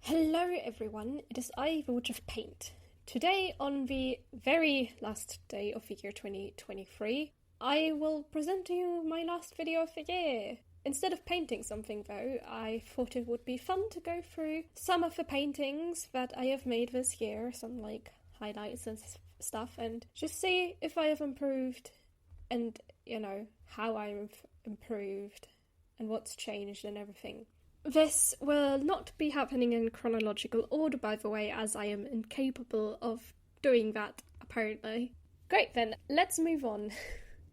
Hello everyone, it is I, the Witch of Paint. Today, on the very last day of the year 2023, I will present to you my last video of the year. Instead of painting something though, I thought it would be fun to go through some of the paintings that I have made this year, some highlights and stuff, and just see if I have improved and, how I've improved and what's changed and everything. This will not be happening in chronological order, by the way, as I am incapable of doing that, apparently. Great, then, let's move on.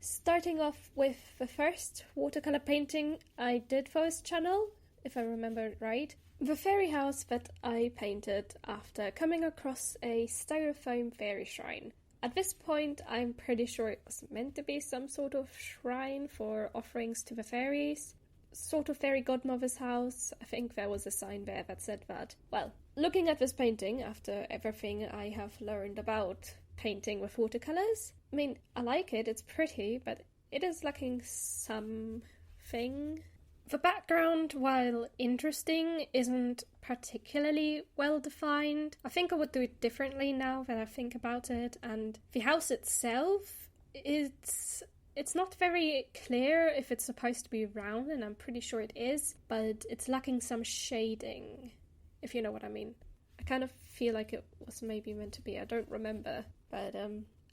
Starting off with the first watercolour painting I did for this channel, if I remember it right. The fairy house that I painted after coming across a styrofoam fairy shrine. At this point, I'm pretty sure it was meant to be some sort of shrine for offerings to the fairies. Sort of fairy godmother's house. I think there was a sign there that said that. Well, looking at this painting, after everything I have learned about painting with watercolours, I mean, I like it, it's pretty, but it is lacking something. The background, while interesting, isn't particularly well defined. I think I would do it differently now that I think about it, and the house itself, It's not very clear if it's supposed to be round, and I'm pretty sure it is, but it's lacking some shading, if you know what I mean. I kind of feel like it was maybe meant to be, I don't remember. But,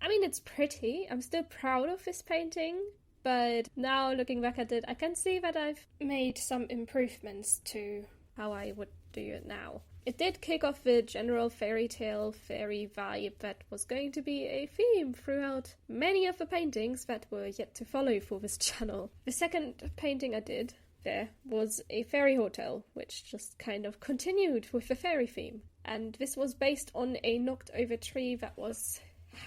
it's pretty. I'm still proud of this painting, but now looking back at it, I can see that I've made some improvements to how I would do it now. It did kick off the general fairy tale, fairy vibe that was going to be a theme throughout many of the paintings that were yet to follow for this channel. The second painting I did there was a fairy hotel, which just kind of continued with the fairy theme. And this was based on a knocked over tree that was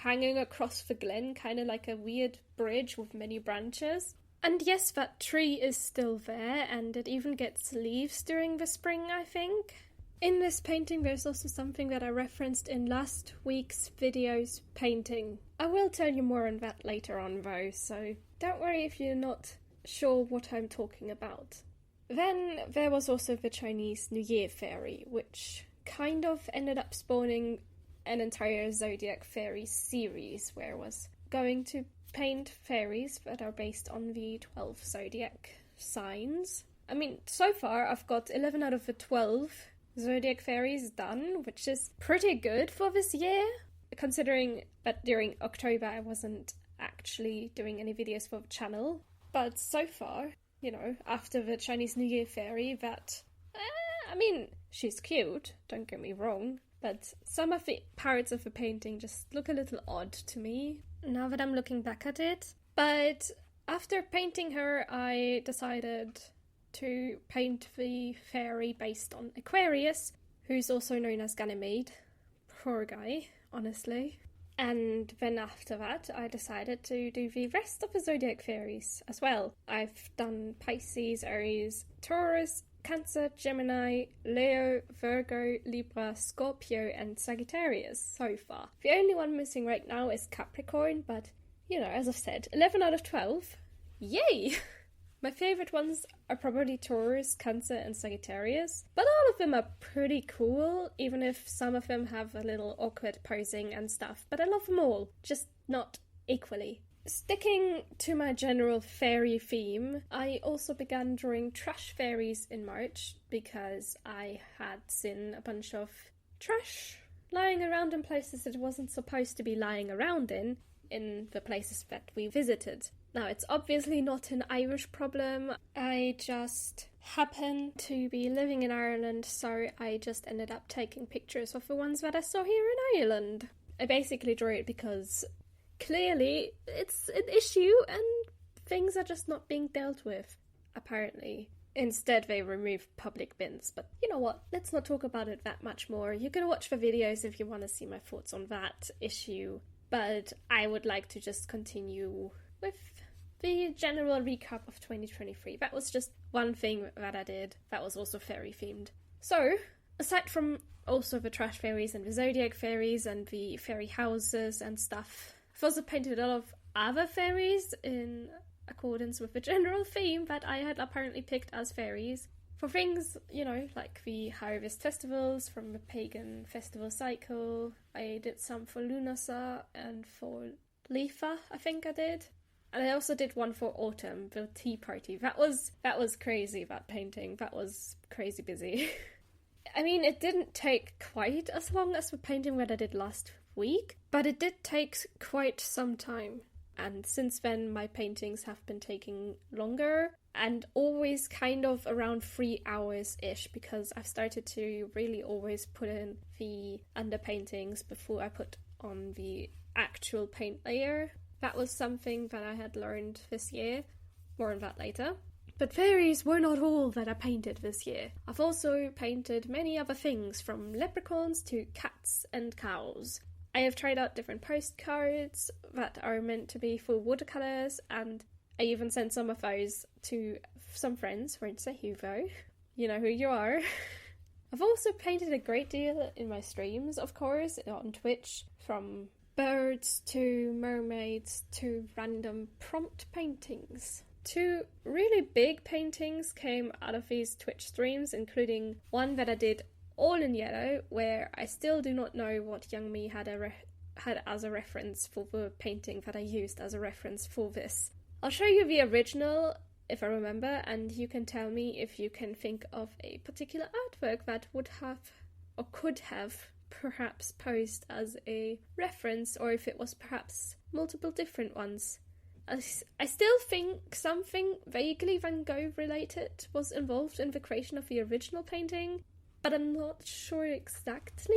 hanging across the glen, kind of like a weird bridge with many branches. And yes, that tree is still there, and it even gets leaves during the spring, I think. In this painting, there's also something that I referenced in last week's video's painting. I will tell you more on that later on though, so don't worry if you're not sure what I'm talking about. Then there was also the Chinese New Year fairy, which kind of ended up spawning an entire Zodiac fairy series, where I was going to paint fairies that are based on the 12 Zodiac signs. I mean, so far I've got 11 out of the 12 Zodiac fairies done, which is pretty good for this year, considering that during October I wasn't actually doing any videos for the channel. But so far, after the Chinese New Year fairy, she's cute, don't get me wrong, but some of the parts of the painting just look a little odd to me, now that I'm looking back at it. But after painting her, I decided to paint the fairy based on Aquarius, who's also known as Ganymede. Poor guy, honestly. And then after that, I decided to do the rest of the Zodiac fairies as well. I've done Pisces, Aries, Taurus, Cancer, Gemini, Leo, Virgo, Libra, Scorpio, and Sagittarius so far. The only one missing right now is Capricorn, but, as I've said, 11 out of 12. Yay! My favourite ones are probably Taurus, Cancer, and Sagittarius, but all of them are pretty cool, even if some of them have a little awkward posing and stuff, but I love them all, just not equally. Sticking to my general fairy theme, I also began drawing trash fairies in March, because I had seen a bunch of trash lying around in places it wasn't supposed to be lying around in the places that we visited. Now, it's obviously not an Irish problem. I just happen to be living in Ireland, so I just ended up taking pictures of the ones that I saw here in Ireland. I basically drew it because clearly it's an issue and things are just not being dealt with, apparently. Instead, they removed public bins, but you know what? Let's not talk about it that much more. You can watch the videos if you want to see my thoughts on that issue, but I would like to just continue with the general recap of 2023. That was just one thing that I did that was also fairy themed. So, aside from also the trash fairies and the Zodiac fairies and the fairy houses and stuff, I've also painted a lot of other fairies in accordance with the general theme that I had apparently picked as fairies. For things, like the harvest festivals from the pagan festival cycle, I did some for Lunasa and for Lifa, I think I did. And I also did one for autumn, the tea party. That was crazy, that painting. That was crazy busy. I mean, it didn't take quite as long as the painting that I did last week, but it did take quite some time. And since then, my paintings have been taking longer and always kind of around 3 hours-ish, because I've started to really always put in the underpaintings before I put on the actual paint layer. That was something that I had learned this year. More on that later. But fairies were not all that I painted this year. I've also painted many other things, from leprechauns to cats and cows. I have tried out different postcards that are meant to be for watercolours, and I even sent some of those to some friends, for instance, Hugo. You know who you are. I've also painted a great deal in my streams, of course, on Twitch, from birds to mermaids to random prompt paintings. 2 really big paintings came out of these Twitch streams, including one that I did all in yellow, where I still do not know what Youngme had as a reference for the painting that I used as a reference for this. I'll show you the original if I remember, and you can tell me if you can think of a particular artwork that would have or could have perhaps posed as a reference, or if it was perhaps multiple different ones. I still think something vaguely Van Gogh related was involved in the creation of the original painting, but I'm not sure exactly.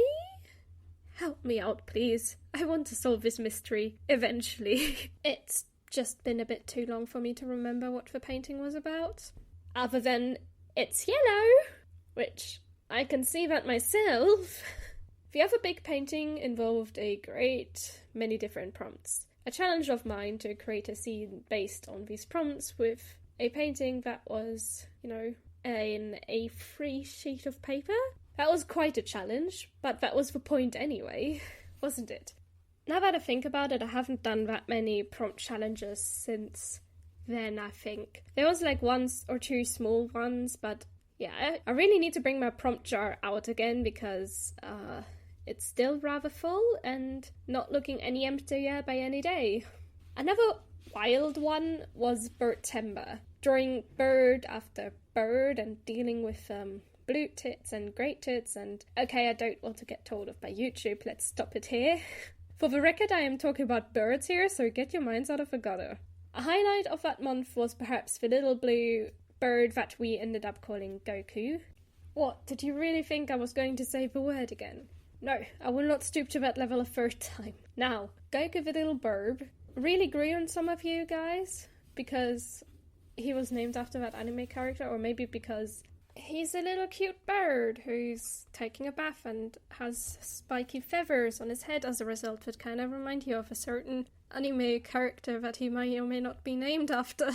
Help me out, please. I want to solve this mystery eventually. It's just been a bit too long for me to remember what the painting was about. Other than it's yellow, which I can see that myself. The other big painting involved a great many different prompts. A challenge of mine to create a scene based on these prompts with a painting that was, in a free sheet of paper. That was quite a challenge, but that was the point anyway, wasn't it? Now that I think about it, I haven't done that many prompt challenges since then, I think. There was like 1 or 2 small ones, but yeah, I really need to bring my prompt jar out again, because it's still rather full and not looking any emptier by any day. Another wild one was Birdtember. Drawing bird after bird and dealing with blue tits and great tits and... Okay, I don't want to get told off by YouTube, let's stop it here. For the record, I am talking about birds here, so get your minds out of the gutter. A highlight of that month was perhaps the little blue bird that we ended up calling Goku. What, did you really think I was going to say the word again? No, I will not stoop to that level a third time. Now, Goku the little bird really grew on some of you guys, because he was named after that anime character, or maybe because he's a little cute bird who's taking a bath and has spiky feathers on his head as a result that kind of remind you of a certain anime character that he may or may not be named after.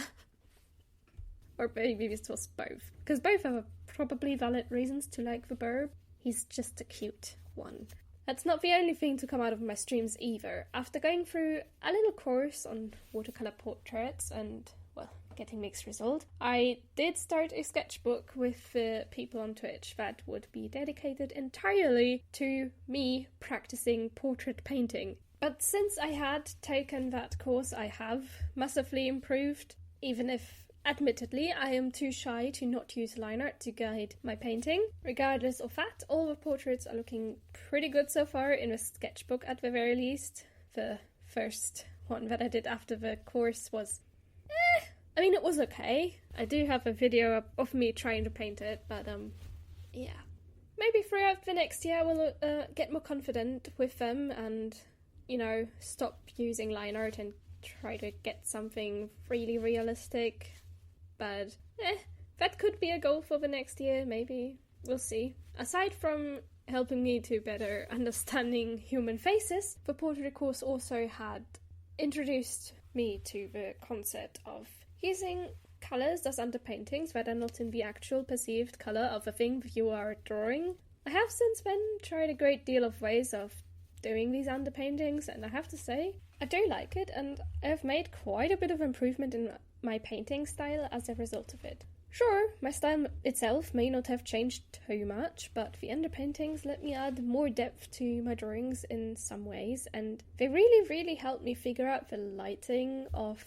Or maybe this was both, because both have probably valid reasons to like the bird. He's just a cute one. That's not the only thing to come out of my streams either. After going through a little course on watercolor portraits and, well, getting mixed results, I did start a sketchbook with the people on Twitch that would be dedicated entirely to me practicing portrait painting. But since I had taken that course, I have massively improved, even if admittedly, I am too shy to not use line art to guide my painting. Regardless of that, all the portraits are looking pretty good so far in the sketchbook at the very least. The first one that I did after the course was it was okay. I do have a video of me trying to paint it, but yeah. Maybe throughout the next year I will get more confident with them and, stop using line art and try to get something really realistic. But, that could be a goal for the next year, maybe. We'll see. Aside from helping me to better understanding human faces, the portrait course also had introduced me to the concept of using colours as underpaintings that are not in the actual perceived colour of the thing you are drawing. I have since then tried a great deal of ways of doing these underpaintings, and I have to say, I do like it, and I have made quite a bit of improvement in my painting style as a result of it. Sure, my style itself may not have changed too much, but the underpaintings let me add more depth to my drawings in some ways, and they really helped me figure out the lighting of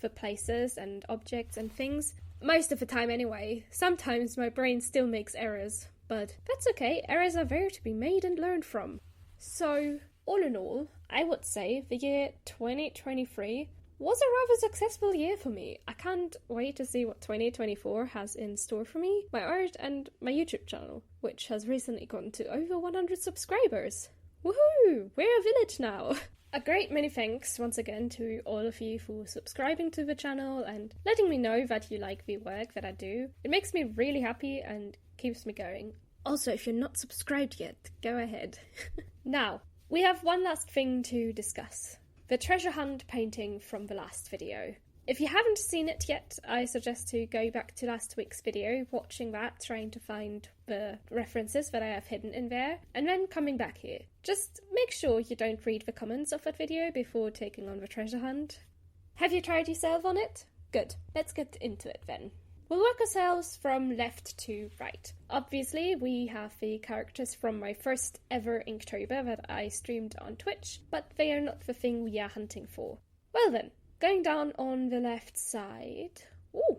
the places and objects and things. Most of the time anyway. Sometimes my brain still makes errors, but that's okay, errors are there to be made and learned from. So, all in all, I would say the year 2023 was a rather successful year for me. I can't wait to see what 2024 has in store for me, my art, and my YouTube channel, which has recently gotten to over 100 subscribers. Woohoo! We're a village now! A great many thanks once again to all of you for subscribing to the channel and letting me know that you like the work that I do. It makes me really happy and keeps me going. Also, if you're not subscribed yet, go ahead. Now, we have one last thing to discuss. The treasure hunt painting from the last video. If you haven't seen it yet, I suggest to go back to last week's video, watching that, trying to find the references that I have hidden in there, and then coming back here. Just make sure you don't read the comments of that video before taking on the treasure hunt. Have you tried yourself on it? Good. Let's get into it then. We'll work ourselves from left to right. Obviously, we have the characters from my first ever Inktober that I streamed on Twitch, but they are not the thing we are hunting for. Well then, going down on the left side... Ooh,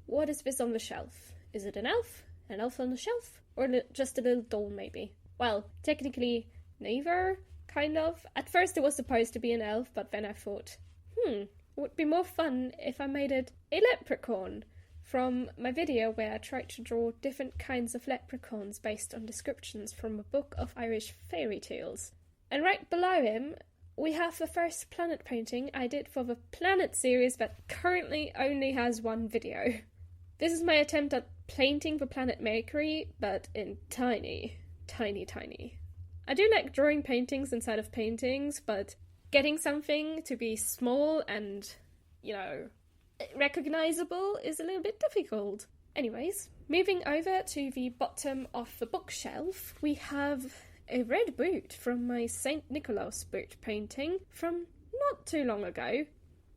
what is this on the shelf? Is it an elf? An elf on the shelf? Or just a little doll maybe? Well, technically, neither, kind of. At first it was supposed to be an elf, but then I thought, it would be more fun if I made it a leprechaun. From my video where I tried to draw different kinds of leprechauns based on descriptions from a book of Irish fairy tales. And right below him, we have the first planet painting I did for the Planet series that currently only has one video. This is my attempt at painting the planet Mercury, but in tiny. I do like drawing paintings inside of paintings, but getting something to be small and, recognizable is a little bit difficult. Anyways, moving over to the bottom of the bookshelf, we have a red boot from my St. Nicholas boot painting from not too long ago.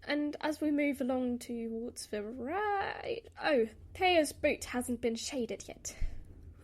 And as we move along towards the right... Oh, Theo's boot hasn't been shaded yet.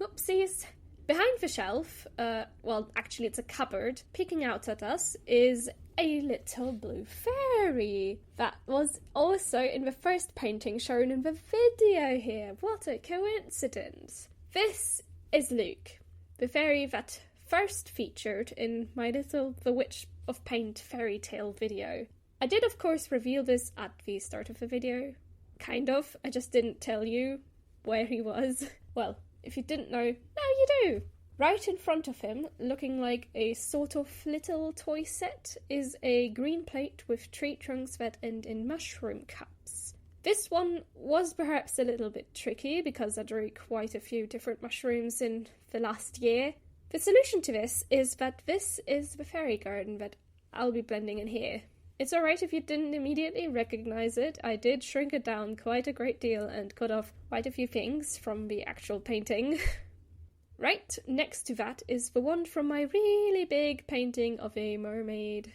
Whoopsies. Behind the shelf, actually it's a cupboard, peeking out at us is a little blue fairy. That was also in the first painting shown in the video here. What a coincidence. This is Luke, the fairy that first featured in my little The Witch of Paint fairy tale video. I did of course reveal this at the start of the video. Kind of. I just didn't tell you where he was. Well, if you didn't know, now you do! Right in front of him, looking like a sort of little toy set, is a green plate with tree trunks that end in mushroom cups. This one was perhaps a little bit tricky because I drew quite a few different mushrooms in the last year. The solution to this is that this is the fairy garden that I'll be blending in here. It's alright if you didn't immediately recognize it. I did shrink it down quite a great deal and cut off quite a few things from the actual painting. Right next to that is the one from my really big painting of a mermaid.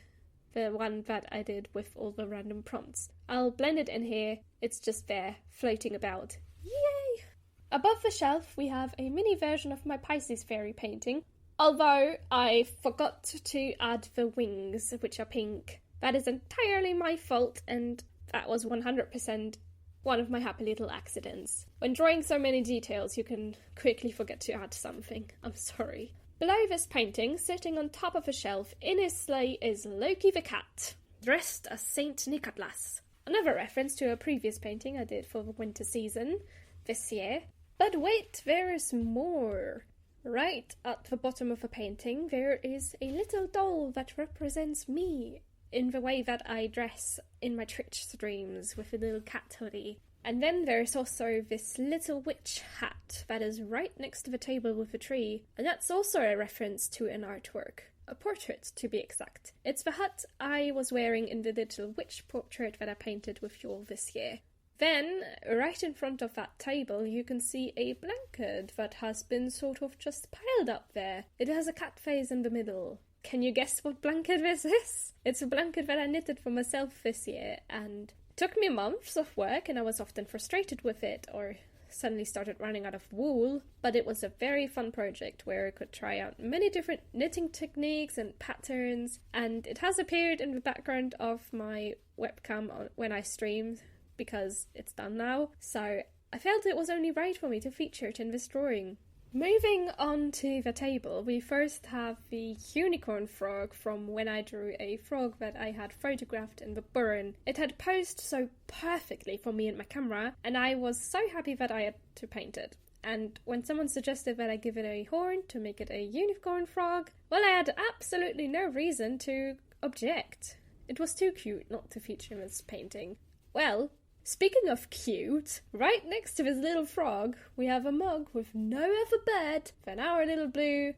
The one that I did with all the random prompts. I'll blend it in here. It's just there, floating about. Yay! Above the shelf we have a mini version of my Pisces fairy painting. Although I forgot to add the wings, which are pink. That is entirely my fault, and that was 100% one of my happy little accidents. When drawing so many details, you can quickly forget to add something. I'm sorry. Below this painting, sitting on top of a shelf in his sleigh, is Loki the cat, dressed as Saint Nicholas. Another reference to a previous painting I did for the winter season this year. But wait, there is more. Right at the bottom of the painting, there is a little doll that represents me, in the way that I dress in my Twitch streams with a little cat hoodie. And then there's also this little witch hat that is right next to the table with the tree, and that's also a reference to an artwork. A portrait, to be exact. It's the hat I was wearing in the little witch portrait that I painted with you all this year. Then, right in front of that table, you can see a blanket that has been sort of just piled up there. It has a cat face in the middle. Can you guess what blanket this is? It's a blanket that I knitted for myself this year, and it took me months of work, and I was often frustrated with it, or suddenly started running out of wool, but it was a very fun project where I could try out many different knitting techniques and patterns, and it has appeared in the background of my webcam when I stream because it's done now, so I felt it was only right for me to feature it in this drawing. Moving on to the table, we first have the unicorn frog from when I drew a frog that I had photographed in the burn. It had posed so perfectly for me and my camera, and I was so happy that I had to paint it. And when someone suggested that I give it a horn to make it a unicorn frog, well, I had absolutely no reason to object. It was too cute not to feature in this painting. Well, speaking of cute, right next to this little frog, we have a mug with no other bird than our little blue,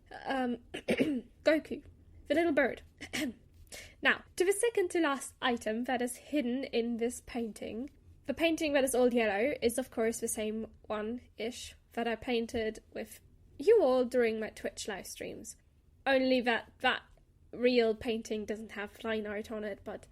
Goku, the little bird. Now, to the second to last item that is hidden in this painting. The painting that is all yellow is of course the same one-ish that I painted with you all during my Twitch live streams. Only that real painting doesn't have line art on it, but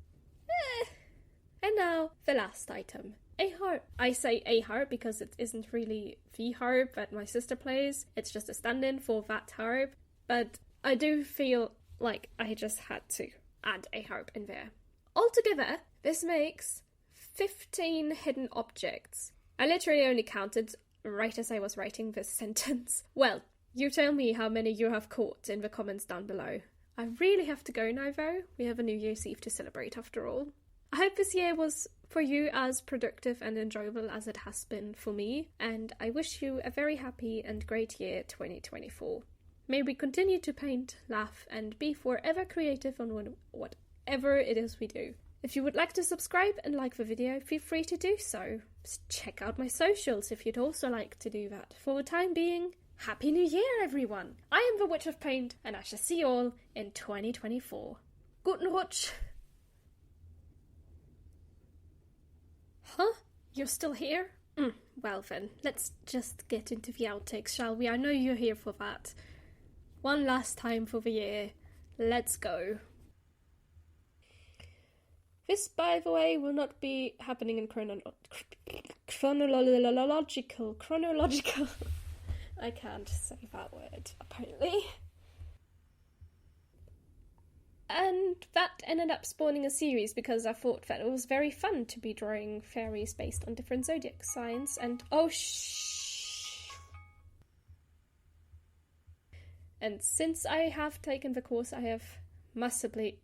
And now, the last item. A harp. I say a harp because it isn't really the harp that my sister plays. It's just a stand-in for that harp. But I do feel like I just had to add a harp in there. Altogether, this makes 15 hidden objects. I literally only counted right as I was writing this sentence. Well, you tell me how many you have caught in the comments down below. I really have to go now though. We have a New Year's Eve to celebrate after all. I hope this year was for you as productive and enjoyable as it has been for me, and I wish you a very happy and great year 2024. May we continue to paint, laugh, and be forever creative on whatever it is we do. If you would like to subscribe and like the video, feel free to do so. Check out my socials if you'd also like to do that. For the time being, Happy New Year everyone! I am the Witch of Paint, and I shall see you all in 2024. Guten Rutsch! Huh? You're still here? Well then, let's just get into the outtakes, shall we? I know you're here for that. One last time for the year. Let's go. This, by the way, will not be happening in chronological. I can't say that word, apparently. And that ended up spawning a series because I thought that it was very fun to be drawing fairies based on different zodiac signs, and And since I have taken the course, I have massively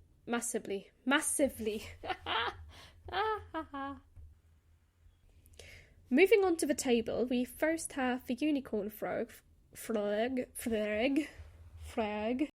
Moving on to the table, we first have the unicorn frog.